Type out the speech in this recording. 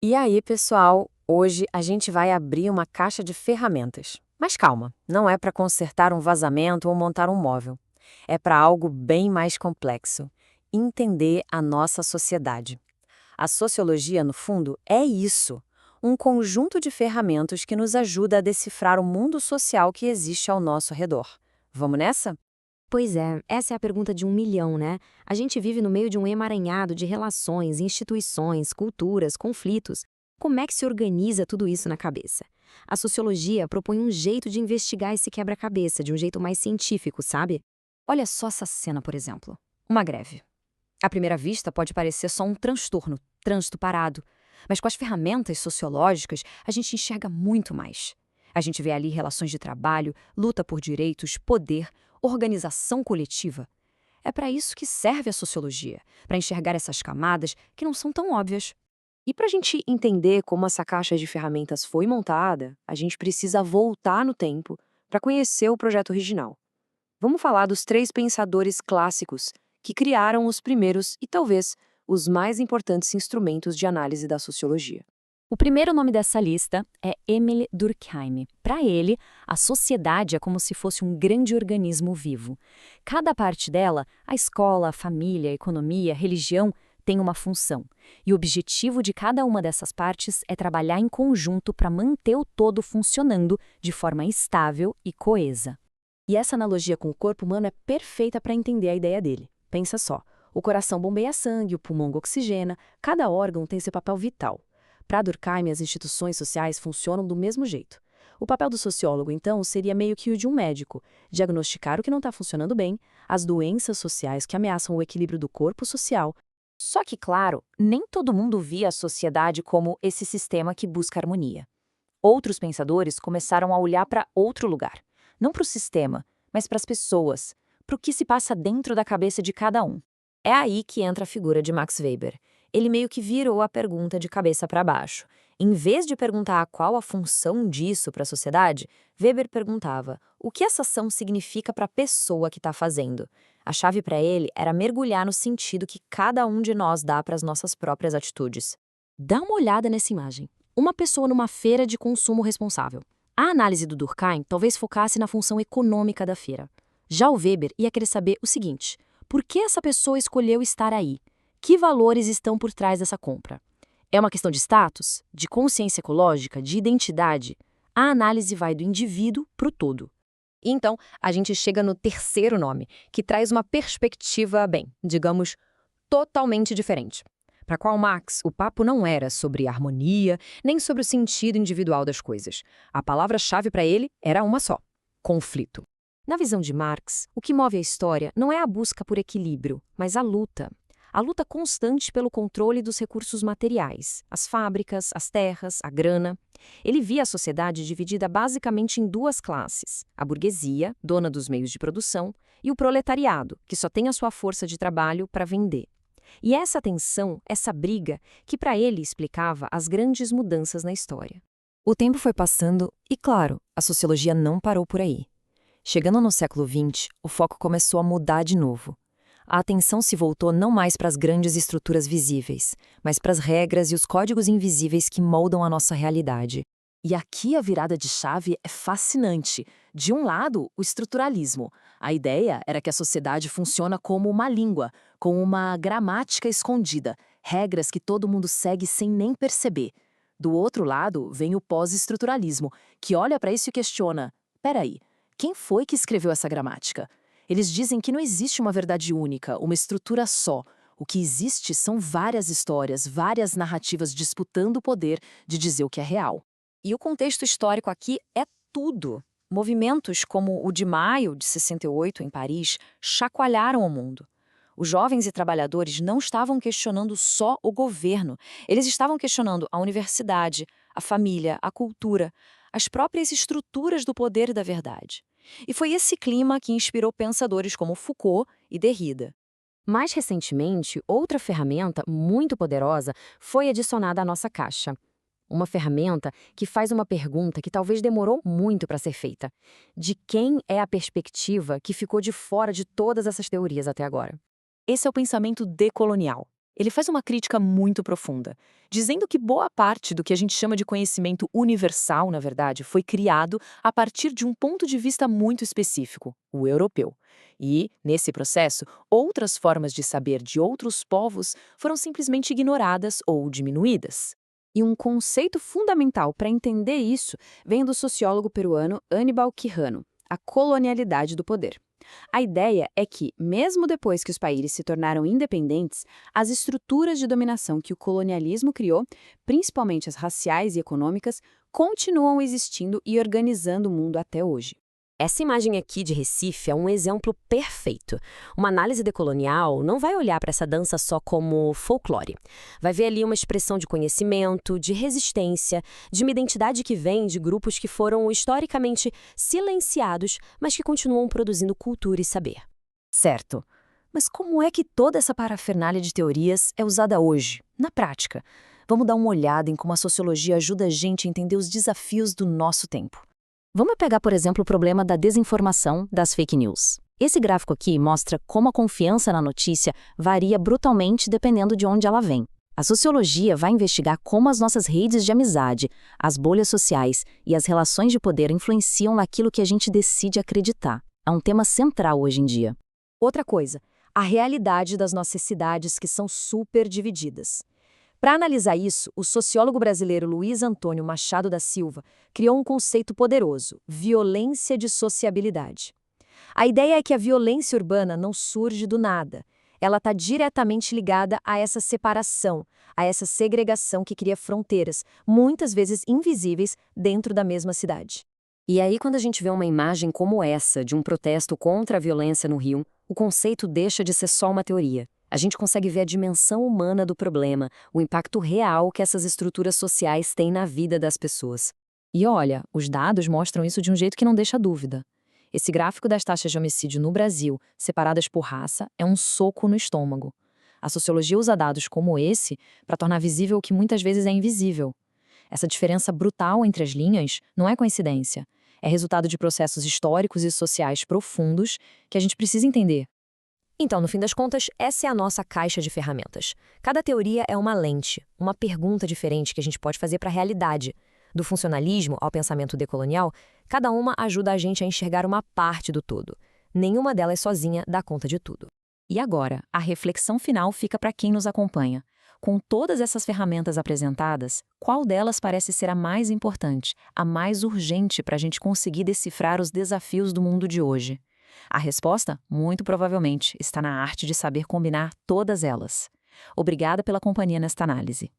E aí, pessoal, hoje a gente vai abrir uma caixa de ferramentas. Mas calma, não é para consertar um vazamento ou montar um móvel. É para algo bem mais complexo: entender a nossa sociedade. A sociologia, no fundo, é isso: um conjunto de ferramentas que nos ajuda a decifrar o mundo social que existe ao nosso redor. Vamos nessa? Pois é, essa é a pergunta de 1 milhão, né? A gente vive no meio de um emaranhado de relações, instituições, culturas, conflitos. Como é que se organiza tudo isso na cabeça? A sociologia propõe um jeito de investigar esse quebra-cabeça, de um jeito mais científico, sabe? Olha só essa cena, por exemplo. Uma greve. À primeira vista, pode parecer só um transtorno, trânsito parado. Mas com as ferramentas sociológicas, a gente enxerga muito mais. A gente vê ali relações de trabalho, luta por direitos, poder, organização coletiva. É para isso que serve a sociologia, para enxergar essas camadas que não são tão óbvias. E para a gente entender como essa caixa de ferramentas foi montada, a gente precisa voltar no tempo para conhecer o projeto original. Vamos falar dos três pensadores clássicos que criaram os primeiros e talvez os mais importantes instrumentos de análise da sociologia. O primeiro nome dessa lista é Emile Durkheim. Para ele, a sociedade é como se fosse um grande organismo vivo. Cada parte dela, a escola, a família, a economia, a religião, tem uma função. E o objetivo de cada uma dessas partes é trabalhar em conjunto para manter o todo funcionando de forma estável e coesa. E essa analogia com o corpo humano é perfeita para entender a ideia dele. Pensa só, o coração bombeia sangue, o pulmão oxigena, cada órgão tem seu papel vital. Para Durkheim, as instituições sociais funcionam do mesmo jeito. O papel do sociólogo, então, seria meio que o de um médico: diagnosticar o que não está funcionando bem, as doenças sociais que ameaçam o equilíbrio do corpo social. Só que, claro, nem todo mundo via a sociedade como esse sistema que busca harmonia. Outros pensadores começaram a olhar para outro lugar. Não para o sistema, mas para as pessoas, para o que se passa dentro da cabeça de cada um. É aí que entra a figura de Max Weber. Ele meio que virou a pergunta de cabeça para baixo. Em vez de perguntar qual a função disso para a sociedade, Weber perguntava o que essa ação significa para a pessoa que está fazendo. A chave para ele era mergulhar no sentido que cada um de nós dá para as nossas próprias atitudes. Dá uma olhada nessa imagem. Uma pessoa numa feira de consumo responsável. A análise do Durkheim talvez focasse na função econômica da feira. Já o Weber ia querer saber o seguinte: por que essa pessoa escolheu estar aí? Que valores estão por trás dessa compra? É uma questão de status? De consciência ecológica? De identidade? A análise vai do indivíduo para o todo. E então, a gente chega no terceiro nome, que traz uma perspectiva, bem, digamos, totalmente diferente. Para Karl Marx, o papo não era sobre harmonia, nem sobre o sentido individual das coisas. A palavra-chave para ele era uma só: conflito. Na visão de Marx, o que move a história não é a busca por equilíbrio, mas a luta. A luta constante pelo controle dos recursos materiais, as fábricas, as terras, a grana. Ele via a sociedade dividida basicamente em duas classes: a burguesia, dona dos meios de produção, e o proletariado, que só tem a sua força de trabalho para vender. E essa tensão, essa briga, que para ele explicava as grandes mudanças na história. O tempo foi passando e, claro, a sociologia não parou por aí. Chegando no século XX, o foco começou a mudar de novo. A atenção se voltou não mais para as grandes estruturas visíveis, mas para as regras e os códigos invisíveis que moldam a nossa realidade. E aqui a virada de chave é fascinante. De um lado, o estruturalismo. A ideia era que a sociedade funciona como uma língua, com uma gramática escondida, regras que todo mundo segue sem nem perceber. Do outro lado, vem o pós-estruturalismo, que olha para isso e questiona: peraí, quem foi que escreveu essa gramática? Eles dizem que não existe uma verdade única, uma estrutura só. O que existe são várias histórias, várias narrativas disputando o poder de dizer o que é real. E o contexto histórico aqui é tudo. Movimentos como o de Maio de 68 em Paris chacoalharam o mundo. Os jovens e trabalhadores não estavam questionando só o governo, eles estavam questionando a universidade, a família, a cultura, as próprias estruturas do poder e da verdade. E foi esse clima que inspirou pensadores como Foucault e Derrida. Mais recentemente, outra ferramenta muito poderosa foi adicionada à nossa caixa. Uma ferramenta que faz uma pergunta que talvez demorou muito para ser feita: de quem é a perspectiva que ficou de fora de todas essas teorias até agora? Esse é o pensamento decolonial. Ele faz uma crítica muito profunda, dizendo que boa parte do que a gente chama de conhecimento universal, na verdade, foi criado a partir de um ponto de vista muito específico, o europeu. E, nesse processo, outras formas de saber de outros povos foram simplesmente ignoradas ou diminuídas. E um conceito fundamental para entender isso vem do sociólogo peruano Aníbal Quijano, a colonialidade do poder. A ideia é que, mesmo depois que os países se tornaram independentes, as estruturas de dominação que o colonialismo criou, principalmente as raciais e econômicas, continuam existindo e organizando o mundo até hoje. Essa imagem aqui de Recife é um exemplo perfeito. Uma análise decolonial não vai olhar para essa dança só como folclore. Vai ver ali uma expressão de conhecimento, de resistência, de uma identidade que vem de grupos que foram historicamente silenciados, mas que continuam produzindo cultura e saber. Certo. Mas como é que toda essa parafernália de teorias é usada hoje, na prática? Vamos dar uma olhada em como a sociologia ajuda a gente a entender os desafios do nosso tempo. Vamos pegar, por exemplo, o problema da desinformação das fake news. Esse gráfico aqui mostra como a confiança na notícia varia brutalmente dependendo de onde ela vem. A sociologia vai investigar como as nossas redes de amizade, as bolhas sociais e as relações de poder influenciam naquilo que a gente decide acreditar. É um tema central hoje em dia. Outra coisa, a realidade das nossas cidades que são super divididas. Para analisar isso, o sociólogo brasileiro Luiz Antônio Machado da Silva criou um conceito poderoso: violência de sociabilidade. A ideia é que a violência urbana não surge do nada. Ela está diretamente ligada a essa separação, a essa segregação que cria fronteiras, muitas vezes invisíveis, dentro da mesma cidade. E aí, quando a gente vê uma imagem como essa, de um protesto contra a violência no Rio, o conceito deixa de ser só uma teoria. A gente consegue ver a dimensão humana do problema, o impacto real que essas estruturas sociais têm na vida das pessoas. E olha, os dados mostram isso de um jeito que não deixa dúvida. Esse gráfico das taxas de homicídio no Brasil, separadas por raça, é um soco no estômago. A sociologia usa dados como esse para tornar visível o que muitas vezes é invisível. Essa diferença brutal entre as linhas não é coincidência. É resultado de processos históricos e sociais profundos que a gente precisa entender. Então, no fim das contas, essa é a nossa caixa de ferramentas. Cada teoria é uma lente, uma pergunta diferente que a gente pode fazer para a realidade. Do funcionalismo ao pensamento decolonial, cada uma ajuda a gente a enxergar uma parte do todo. Nenhuma delas sozinha dá conta de tudo. E agora, a reflexão final fica para quem nos acompanha. Com todas essas ferramentas apresentadas, qual delas parece ser a mais importante, a mais urgente para a gente conseguir decifrar os desafios do mundo de hoje? A resposta, muito provavelmente, está na arte de saber combinar todas elas. Obrigada pela companhia nesta análise.